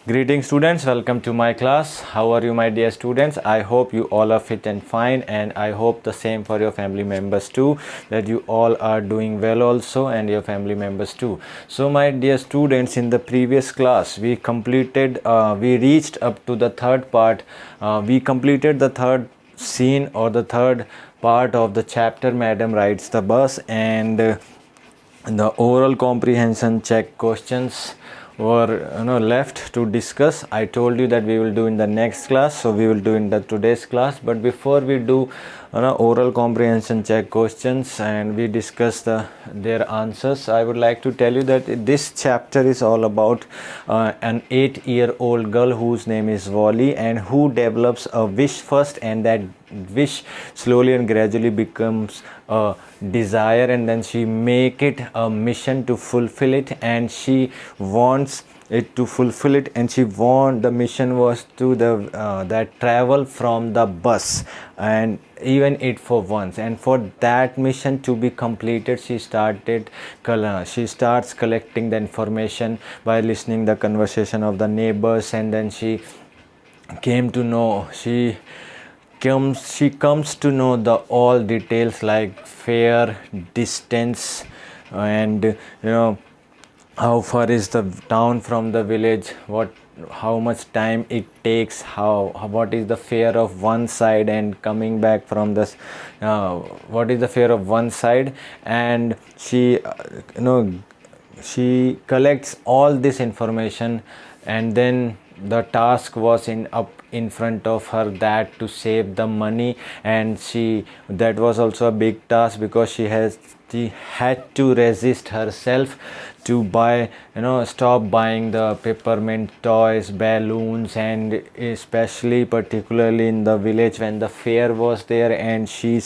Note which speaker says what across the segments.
Speaker 1: Greetings students, welcome to my class. How are you my dear students? I hope you all are fit and fine, and I hope the same for your family members too, that you all are doing well also, and your family members too. So my dear students, in the previous class we reached up to the third part. We completed the third scene or the third part of the chapter Madam Rides the Bus, and the oral comprehension check questions were left to discuss. I told you that we will do in the next class, so we will do in the today's class. But before we do oral comprehension check questions and we discuss their answers, I would like to tell you that this chapter is all about an 8-year-old girl whose name is Wally, and who develops a wish first, and that wish slowly and gradually becomes a desire, and then she make it a mission to fulfill it, and she wants it to fulfill it, and the mission was to that travel from the bus, and even it for once, and for that mission to be completed she starts collecting the information by listening the conversation of the neighbors, and then she comes to know the all details like fare, distance, and how far is the town from the village, how much time it takes, what is the fare of one side, and coming back from this, what is the fare of one side, and she collects all this information, and then the task was in front of her, that to save the money, and that was also a big task, because she had to resist herself to stop buying the peppermint toys, balloons, and particularly in the village when the fair was there, and she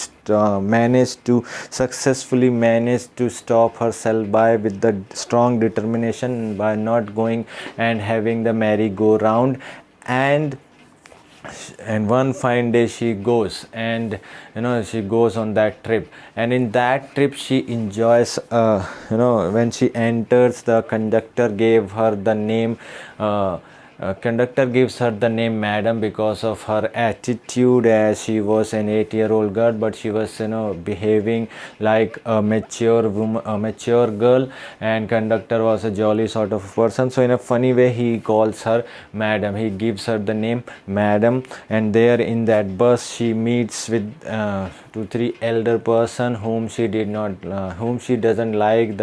Speaker 1: successfully managed to stop herself with the strong determination, by not going and having the merry-go-round. And one fine day she goes, and she goes on that trip, and in that trip she enjoys when she enters, the conductor gives her the name Madam, because of her attitude, as she was an 8-year-old girl, but she was behaving like a mature woman, a mature girl, and conductor was a jolly sort of person, so in a funny way he calls her Madam. He gives her the name Madam, and there in that bus she meets with 2-3 elder person whom she doesn't like.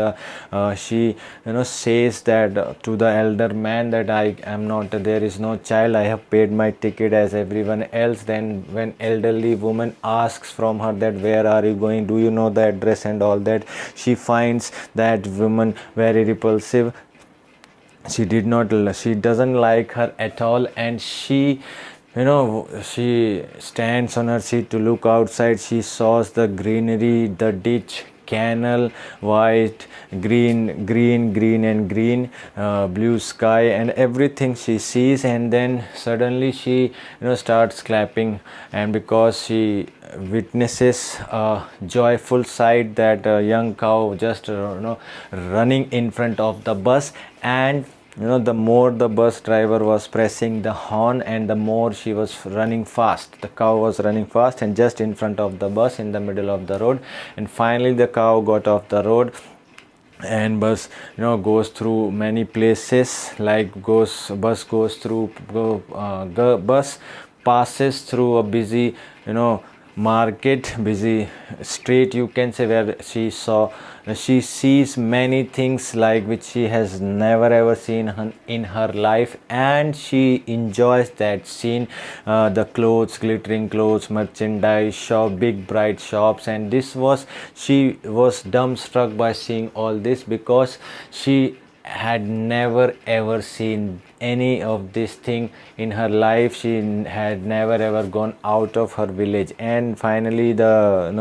Speaker 1: She says that to the elder man that there is no child, I have paid my ticket as everyone else. Then when elderly woman asks from her that where are you going, do you know the address and all that, she finds that woman very repulsive. She doesn't like her at all, and she stands on her seat to look outside. She saws the greenery, the ditch, canal, white, green and green, blue sky, and everything she sees, and then suddenly she starts clapping, and because she witnesses a joyful sight, that a young cow just running in front of the bus, and the more the bus driver was pressing the horn, and the more she was running fast. The cow was running fast, and just in front of the bus, in the middle of the road, and finally the cow got off the road, and bus goes through many places, like bus passes through a busy busy street, you can say, where she sees many things like which she has never ever seen in her life, and she enjoys that scene, the clothes, glittering clothes, merchandise shop, big bright shops, and she was dumbstruck by seeing all this, because she had never ever seen any of this thing in her life. She had never ever gone out of her village, and finally the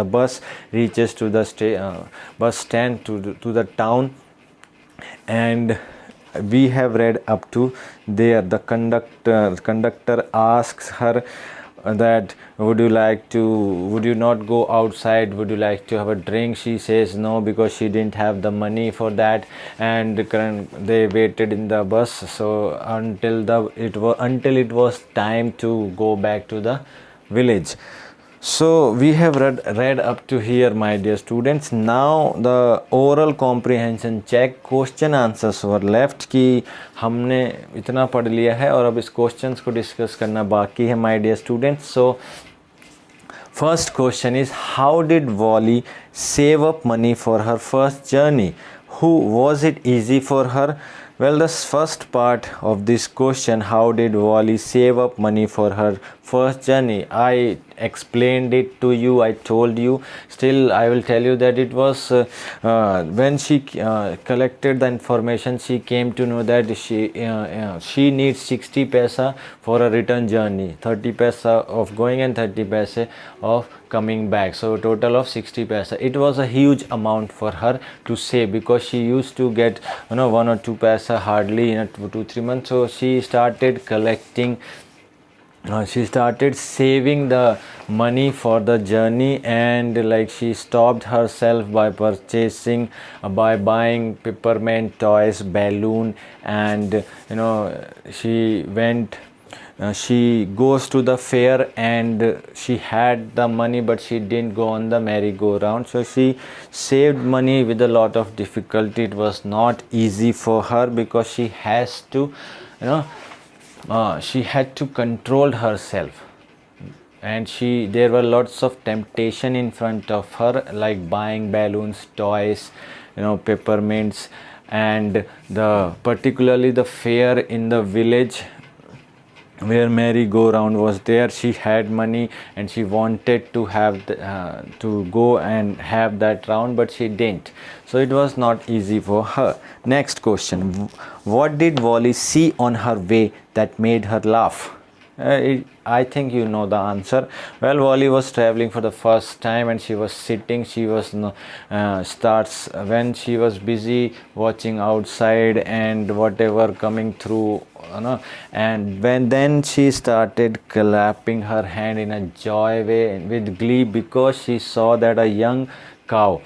Speaker 1: bus reaches to the bus stand, to the town, and we have read up to there. The conductor asks her that would you not go outside, would you like to have a drink? She says no, because she didn't have the money for that. And they waited in the bus, so until it was time to go back to the village. So we have read up to here, my dear students. Now the oral comprehension check, question answers were left कि हमने इतना पढ़ लिया है और अब इस questions को डिस्कस करना बाकी है, my dear students. So first question is, how did Wally save up money for her first journey? Was it easy for her? Well, the first part of this question, how did Wally save up money for her first journey? I explained it to you, I told you. Still, I will tell you that it was when she collected the information, she came to know that she needs 60 paisa for a return journey, 30 paisa of going and 30 paisa of coming back, so total of 60 paisa. It was a huge amount for her to save, because she used to get 1 or 2 paisa hardly in 2-3 months. So she started collecting, she started saving the money for the journey, and like she stopped herself by purchasing, by buying peppermint toys, balloon, and she went, she goes to the fair, and she had the money but she didn't go on the merry-go-round. So she saved money with a lot of difficulty. It was not easy for her, because she has to she had to control herself, and there were lots of temptation in front of her, like buying balloons, toys, peppermints, and particularly the fair in the village where merry-go-round was there. She had money and she wanted to have to go and have that round, but she didn't. So it was not easy for her. Next question, what did Wally see on her way that made her laugh? I think you know the answer. Well, Wally was traveling for the first time, and she was sitting. She was when she was busy watching outside and whatever coming through, and then she started clapping her hand in a joy way with glee, because she saw that a young cow,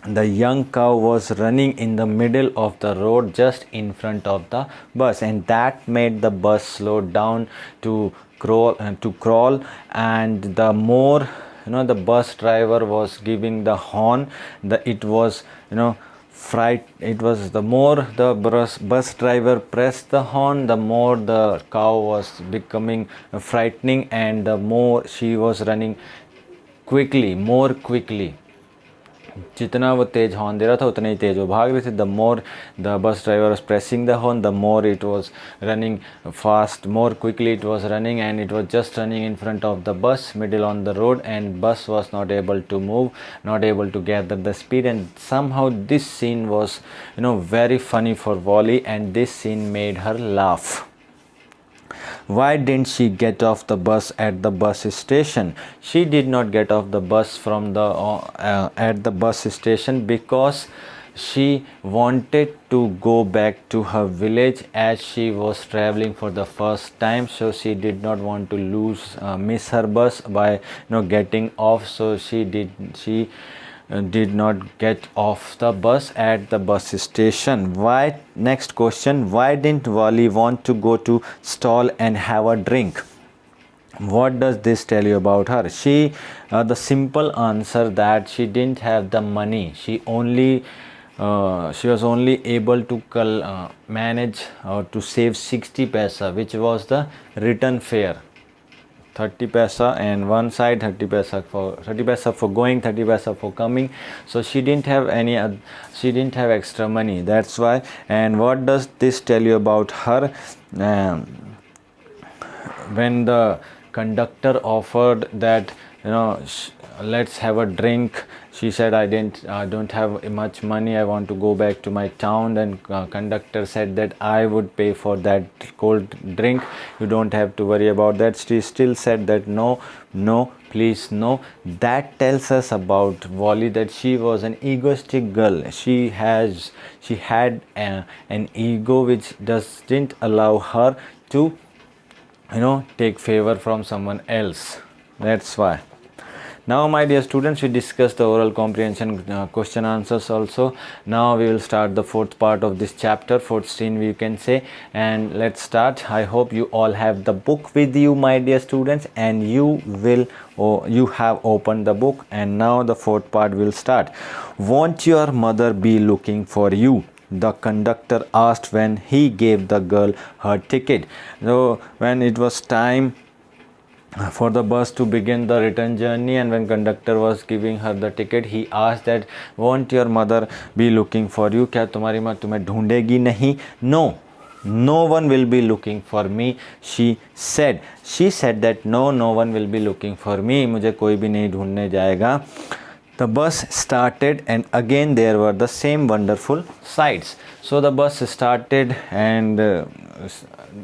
Speaker 1: the young cow was running in the middle of the road just in front of the bus, and that made the bus slow down to crawl, and the more the bus driver was giving the horn, it was the more the bus driver pressed the horn, the more the cow was becoming frightening, and the more she was running more quickly. जितना वो तेज horn दे रहा था उतना ही तेज वो भाग रहे थे. The more the bus driver was pressing the horn, the more it was running fast, more quickly it was running, and it was just running in front of the bus, middle on the road, and bus was not able to move, not able to gather the speed. And somehow this scene was very funny for Wally, and this scene made her laugh. Why didn't she get off the bus at the bus station? She did not get off the bus at the bus station, because she wanted to go back to her village, as she was traveling for the first time. So she did not want to miss her bus by getting off. So she did not get off the bus at the bus station. Why? Next question, why didn't Wally want to go to stall and have a drink? What does this tell you about her? The simple answer that she didn't have the money. She was only able to manage or to save 60 paisa, which was the return fare. 30 paisa and one side, 30 paisa for going, 30 paisa for coming. So she didn't have extra money, that's why. And what does this tell you about her? When the conductor offered that let's have a drink, she said, I don't have much money, I want to go back to my town. And conductor said that I would pay for that cold drink, you don't have to worry about that. She still said that no, please, no. That tells us about Wally, that she was an egoistic girl. She had an ego which didn't allow her to take favor from someone else. That's why. Now my dear students, we discussed the oral comprehension question answers also. Now we will start the fourth part of this chapter, fourth scene we can say, and let's start. I hope you all have the book with you, my dear students, and you have opened the book, and now the fourth part will start. Won't your mother be looking for you? The conductor asked when he gave the girl her ticket. So when it was time for the bus to begin the return journey, and when conductor was giving her the ticket, he asked that won't your mother be looking for you? क्या तुम्हारी माँ तुम्हें ढूंढेगी नहीं? No one will be looking for me, she said that no one will be looking for me, मुझे कोई भी नहीं ढूंढने जाएगा. The bus started, and again there were the same wonderful sights. So the bus started, and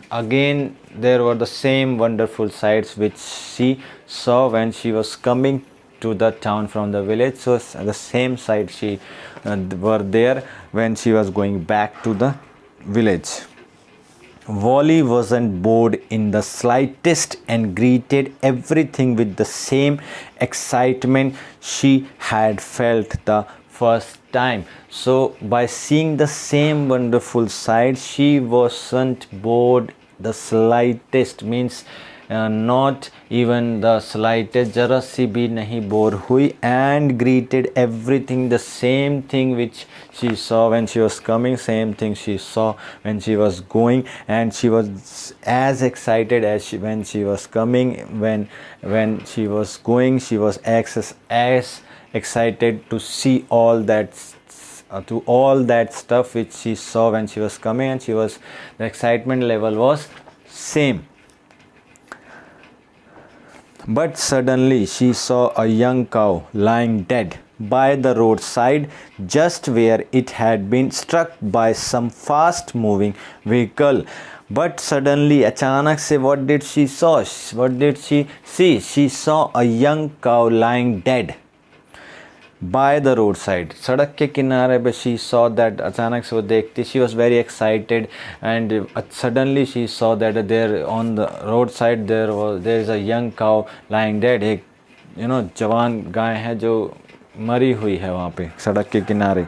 Speaker 1: again there were the same wonderful sights which she saw when she was coming to the town from the village. So the same sights she were there when she was going back to the village. Wally wasn't bored in the slightest and greeted everything with the same excitement she had felt the first time. So by seeing the same wonderful sights, she wasn't bored the slightest, means not even the slightest, जरा सी भी नहीं bore हुई, and greeted everything, the same thing which she saw when she was coming, same thing she saw when she was going, and she was as excited as when she was coming. When she was going, she was as excited to see all that stuff which she saw when she was coming, and the excitement level was same. But suddenly she saw a young cow lying dead by the roadside, just where it had been struck by some fast moving vehicle. But suddenly, अचानक से, what did she see? She saw a young cow lying dead by the roadside. सड़क के किनारे पे she saw that, अचानक से वो देखती, she was very excited, and suddenly she saw that there on the roadside there is a young cow lying dead. एक जवान गाय है जो मरी हुई है वहाँ पे सड़क के किनारे.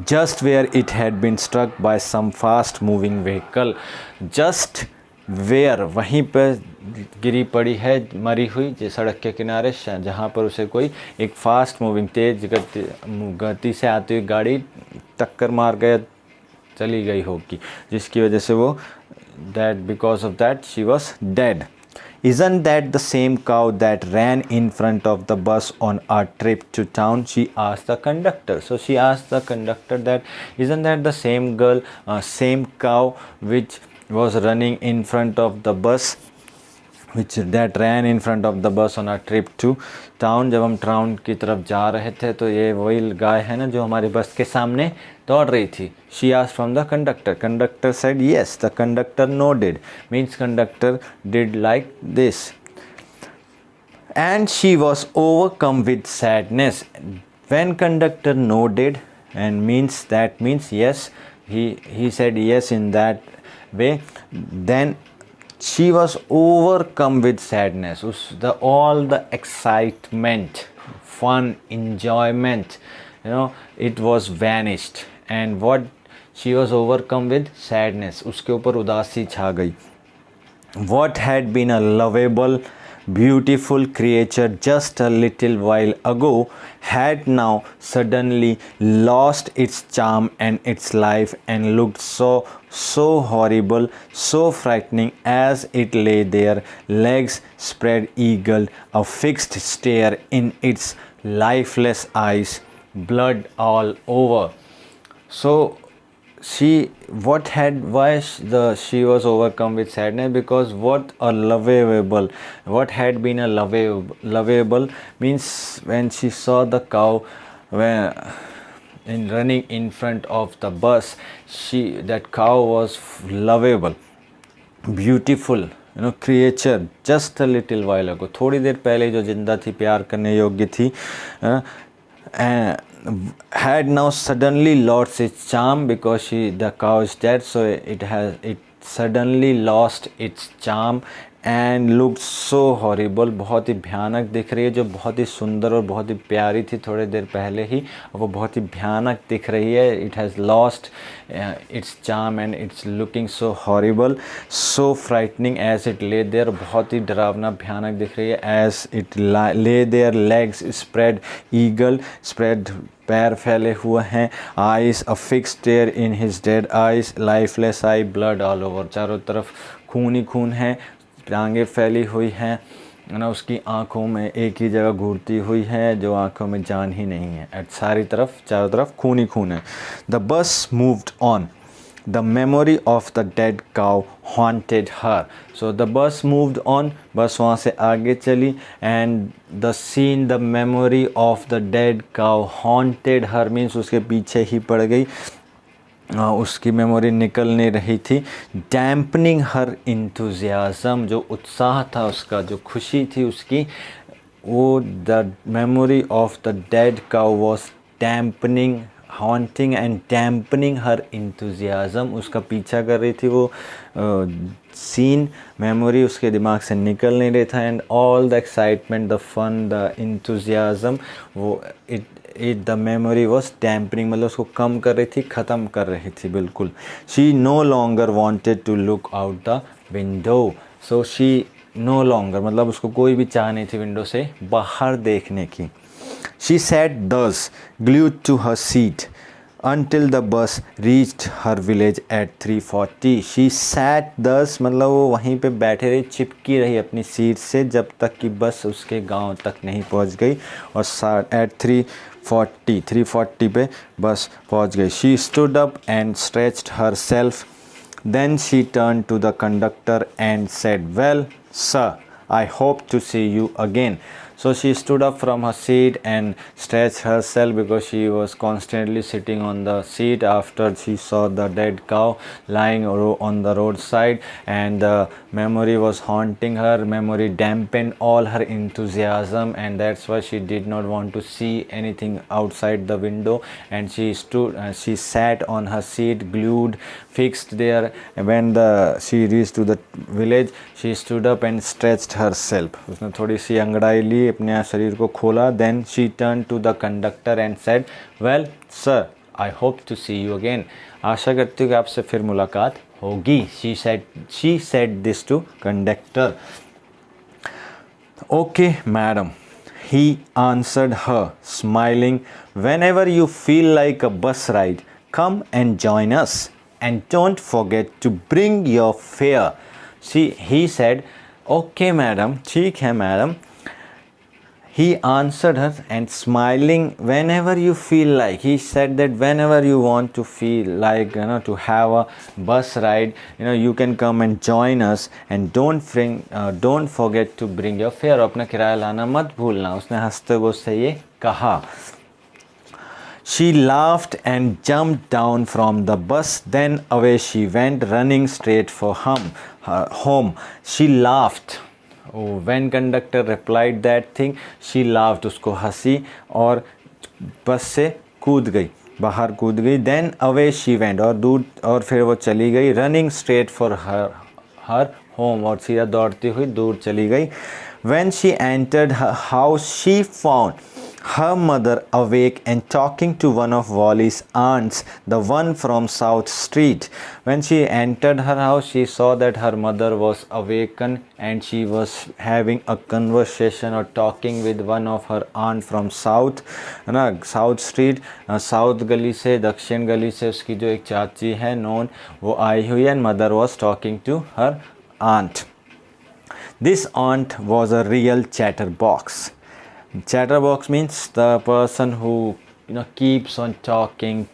Speaker 1: Just where it had been struck by some fast moving vehicle. Just where, वहीं पर गिरी पड़ी है, मरी हुई सड़क के किनारे, जहाँ पर उसे कोई एक फास्ट मूविंग तेज गति से आती हुई गाड़ी टक्कर मार गया, चली गई होगी, जिसकी वजह से वो because of that she was dead. Isn't that the same cow that ran in front of the bus on our trip to town? She asked the conductor. So she asked the conductor that isn't that the same same cow which was running in front of the bus, that ran in front of the bus on our trip to town. जब हम town की तरफ जा रहे थे तो ये वही गाय है ना जो हमारी बस के सामने दौड़ रही थी. She asked from the conductor. Conductor said yes. The conductor nodded, means conductor did like this. And she was overcome with sadness. When conductor nodded, and means yes, he said yes in that way, then she was overcome with sadness. All the excitement, fun, enjoyment, it was vanished. And what she was overcome with sadness, उसके ऊपर उदासी छा गई. What had been a lovable, beautiful creature just a little while ago had now suddenly lost its charm and its life, and looked so horrible, so frightening, as it lay there, legs spread eagled, a fixed stare in its lifeless eyes, blood all over. So she was overcome with sadness because what had been a lovable means when she saw the cow running in front of the bus, that cow was lovable, beautiful, creature just a little while ago, थोड़ी देर पहले जो जिंदा थी, प्यार करने योग्य थी, had now suddenly lost its charm because the cow is dead, so its suddenly lost its charm and looked so horrible. बहुत ही भयानक दिख रही है, जो बहुत ही सुंदर और बहुत ही प्यारी थी थोड़ी देर पहले ही, वो बहुत ही भयानक दिख रही है. It has lost its charm and it's looking so horrible, so frightening as it lay there. बहुत ही डरावना भयानक दिख रही है. As it lay there, legs spread eagle, spread पैर फैले हुए हैं. Eyes a fixed stare in his dead eyes, lifeless eye, blood all over. चारों तरफ खून ही खून है, टांगें फैली हुई हैं ना, उसकी आंखों में एक ही जगह घूरती हुई है, जो आंखों में जान ही नहीं है. एट सारी तरफ चारों तरफ खून ही खून है. The bus moved on. The memory of the dead cow haunted her. So the bus moved on, bus वहाँ से आगे चली. And the scene, the memory of the dead cow haunted her means उसके पीछे ही पड़ गई. उसकी मेमोरी निकल नहीं रही थी. डैम्पनिंग हर इंथुजियाज़म, जो उत्साह था उसका, जो खुशी थी उसकी, वो the memory of the dead cow was dampening, haunting and dampening her enthusiasm. उसका पीछा कर रही थी वो सीन, मेमोरी उसके दिमाग से निकल नहीं रही था. And all the excitement, the fun, the enthusiasm, वो द मेमोरी वॉज डैम्पनिंग, मतलब उसको कम कर रही थी, ख़त्म कर रही थी बिल्कुल. She no longer wanted to look out the window. So she no longer मतलब उसको कोई भी चाह नहीं थी विंडो से बाहर देखने की. She sat thus glued to her seat until the bus reached her village at 3:40. She sat thus मतलब वो वहीं पे बैठे रही, चिपकी रही अपनी सीट से जब तक कि बस उसके गांव तक नहीं पहुंच गई. और at 3:40 पे बस पहुंच गई. She stood up and stretched herself. Then she turned to the conductor and said, "Well, sir, I hope to see you again." So she stood up from her seat and stretched herself because she was constantly sitting on the seat after she saw the dead cow lying on the roadside, and the memory was haunting her. Memory dampened all her enthusiasm, and that's why she did not want to see anything outside the window, and she sat on her seat, glued, fixed there. When she reached to the village, she stood up and stretched herself. उसने थोड़ी सी अंगड़ाई ली, अपने शरीर को खोला. Then she turned to the conductor and said, "Well, sir, I hope to see you again." आशा करती हूँ कि आपसे फिर मुलाकात होगी. She said this to conductor. "Okay, madam," he answered her, smiling. "Whenever you feel like a bus ride, come and join us. And don't forget to bring your fare." He said, "Okay, madam, ठीक है madam." He answered her and smiling, "Whenever you feel like," he said that whenever you want to feel like, to have a bus ride, you can come and join us, and don't forget to bring your fare. अपना किराया लाना मत भूलना. उसने हंसते हुए उससे ये कहा. She laughed and jumped down from the bus. Then away she went, running straight for home. She laughed. Oh, when conductor replied that thing, she laughed. उसको हंसी और बस से कूद गई, बाहर कूद गई. Then away she went, और फिर वो चली गई, running straight for her home, और सीधा दौड़ती हुई दूर चली गई. When she entered her house, she found her mother awake and talking to one of Wally's aunts, the one from South Street. When she entered her house, she saw that her mother was awakened and she was having a conversation or talking with one of her aunt from South Street. South गली से, दक्षिण गली से उसकी जो एक चाची है नॉन, वो आई हुई है. And mother was talking to her aunt. This aunt was a real chatterbox. Chatterbox means the person who keeps on talking,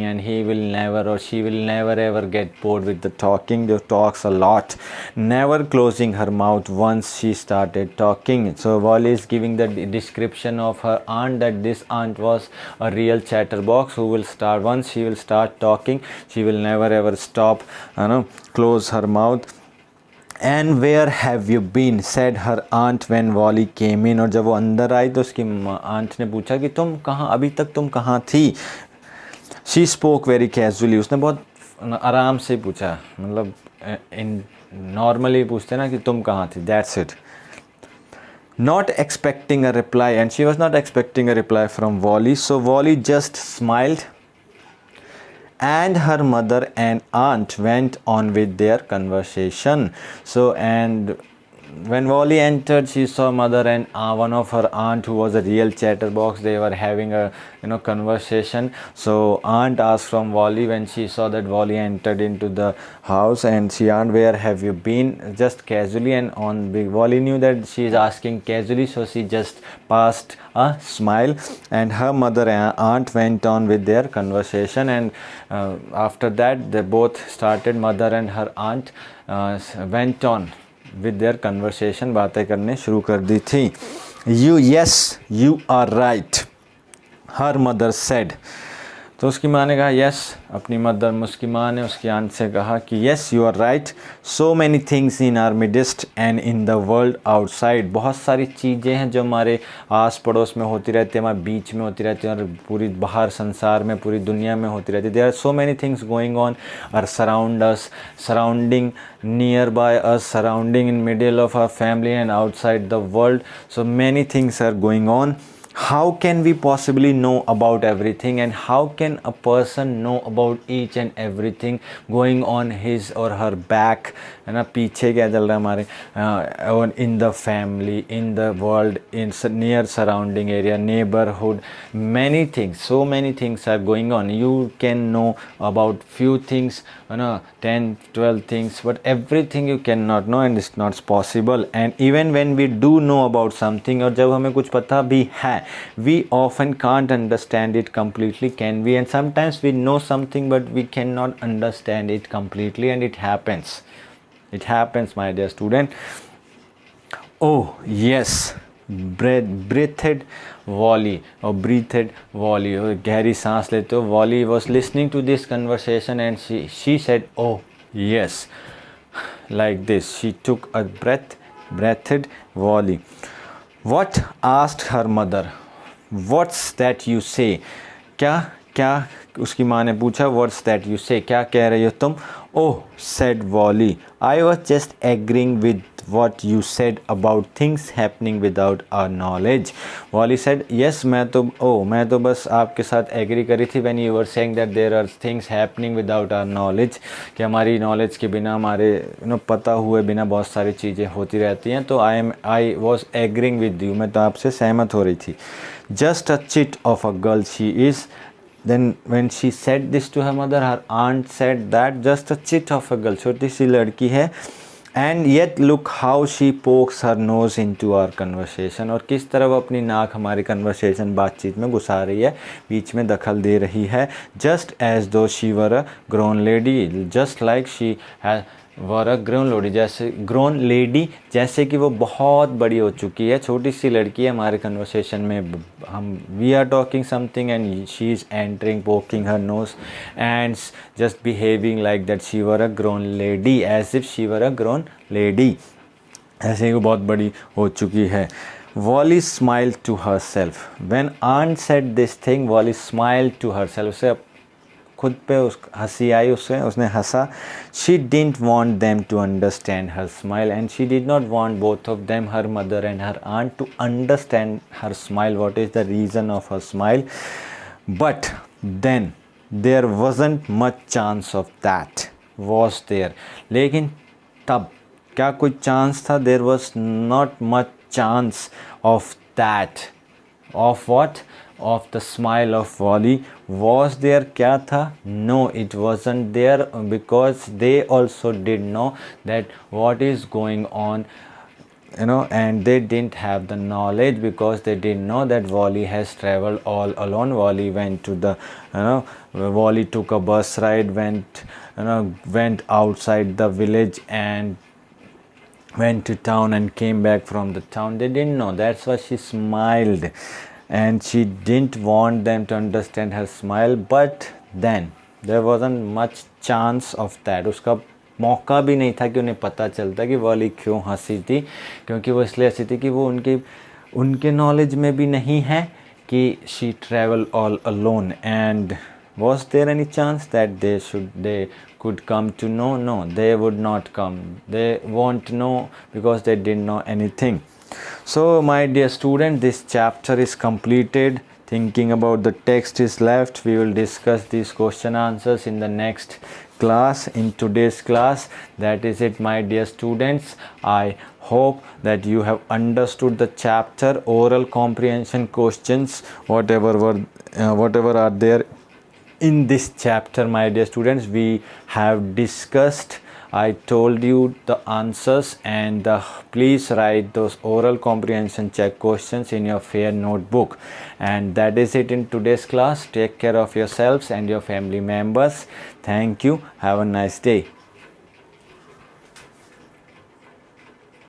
Speaker 1: and he will never or she will never ever get bored with the talking. They talks a lot, never closing her mouth once she started talking. So Wally is giving the description of her aunt, that this aunt was a real chatterbox who will start, once she will start talking, she will never ever stop, close her mouth. "And where have you been?" said her aunt when Wally came in. और जब वो अंदर आई तो उसकी aunt ने पूछा कि तुम कहाँ, अभी तक तुम कहाँ थी. She spoke very casually. उसने बहुत आराम से पूछा, मतलब इन नॉर्मली पूछते ना कि तुम कहाँ थी, that's it. Not expecting a reply, and she was not expecting a reply from Wally, so Wally just smiled, and her mother and aunt went on with their conversation. So, and when Wally entered, she saw mother and one of her aunt who was a real chatterbox. They were having a conversation. So aunt asked from Wally when she saw that Wally entered into the house, and she asked, "Where have you been?" Just casually, and Wally knew that she is asking casually, so she just passed a smile, and her mother and aunt went on with their conversation. And after that, they both started. Mother and her aunt went on with their conversation, बातें करने शुरू कर दी थी. Yes, you are right, her mother said. तो उसकी माँ ने कहा यस, अपनी मदर उसकी माँ ने उसकी आंट से कहा कि yes you are right, so many things in our midst and in the world outside. बहुत सारी चीज़ें हैं जो हमारे आस पड़ोस में होती रहती है, हमारे बीच में होती रहती है, और पूरी बाहर संसार में, पूरी दुनिया में होती रहती है. There are so many things going on are surround us, surrounding nearby us, surrounding in middle of our family and outside the world. So many things are going on. How can we possibly know about everything, and how can a person know about each and everything going on his or her back, है ना, पीछे क्या चल रहा है हमारे, in the family, in the world, in near surrounding area, neighborhood, many things, so many things are going on. You can know about few things, you know, 10 12 things, but everything you cannot know, and it's not possible. And even when we do know about something, और जब हमें कुछ पता भी है, we often can't understand it completely, can we? And sometimes we know something but we cannot understand it completely, and it happens, my dear student. Oh yes, breathed Wally, or breathed Wally, गहरी सांस लेते हो. Wally was listening to this conversation, and she said, oh yes, like this. She took a breathed Wally. What? Asked her mother. What's that you say? क्या उसकी माँ ने पूछा. What's that you say? क्या कह रही हो तुम? Oh, said Wally, I was just agreeing with what you said about things happening without our knowledge. Wally said, yes, मैं तो बस आपके साथ एग्री करी थी when you were saying that there are things happening without our knowledge, कि हमारी knowledge के बिना, हमारे पता हुए बिना बहुत सारी चीज़ें होती रहती हैं. तो I was agreeing with you, मैं तो आपसे सहमत हो रही थी. Just a chit of a girl she is. Then when she said this to her mother, her aunt said that just a chit of a girl, छोटी सी लड़की है. And yet look how she pokes her nose into our conversation, और किस तरह वो अपनी नाक हमारी conversation, बातचीत में घुसा रही है, बीच में दखल दे रही है. Just as though she were a grown lady, just like she has were a grown lady, जैसे कि वो बहुत बड़ी हो चुकी है. छोटी सी लड़की है हमारे कन्वर्सेशन में, हम we are talking something and she is entering, poking her nose and just behaving like that she were a grown lady, as if she were a grown lady, ऐसे ही वो बहुत बड़ी हो चुकी है. Wally smiled to herself. When aunt said this thing, Wally smiled to herself. उसे खुद पे हंसी आई, उसने हंसा. She didn't want them to understand her smile, and she did not want both of them, her mother and her aunt, to understand her smile, what is the reason of her smile. But then there wasn't much chance of that, was there? लेकिन तब क्या कोई chance था? There was not much chance of that. Of what? Of the smile of Wally. Was there? क्या था? No, it wasn't there, because they also did know that what is going on, and they didn't have the knowledge, because they didn't know that Wally has traveled all alone. Wally went to the, Wally took a bus ride, went outside the village and went to town and came back from the town. They didn't know. That's why she smiled, and she didn't want them to understand her smile. But then there wasn't much chance of that. उसका मौका भी नहीं था कि उन्हें पता चलता कि वॉली क्यों हंसी थी, क्योंकि वो इसलिए हंसी थी कि वो उनके नॉलेज में भी नहीं है कि she travel all alone, and Was there any chance that they could come to know? No, they would not come. They won't know because they didn't know anything. So my dear student, this chapter is completed. Thinking about the text is left. We will discuss these question answers in the next class, in today's class. That is it, my dear students. I hope that you have understood the chapter. Oral comprehension questions, whatever are there in this chapter, my dear students, we have discussed. I told you the answers, and please write those oral comprehension check questions in your fair notebook. And that is it in today's class. Take care of yourselves and your family members. Thank you. Have a nice day.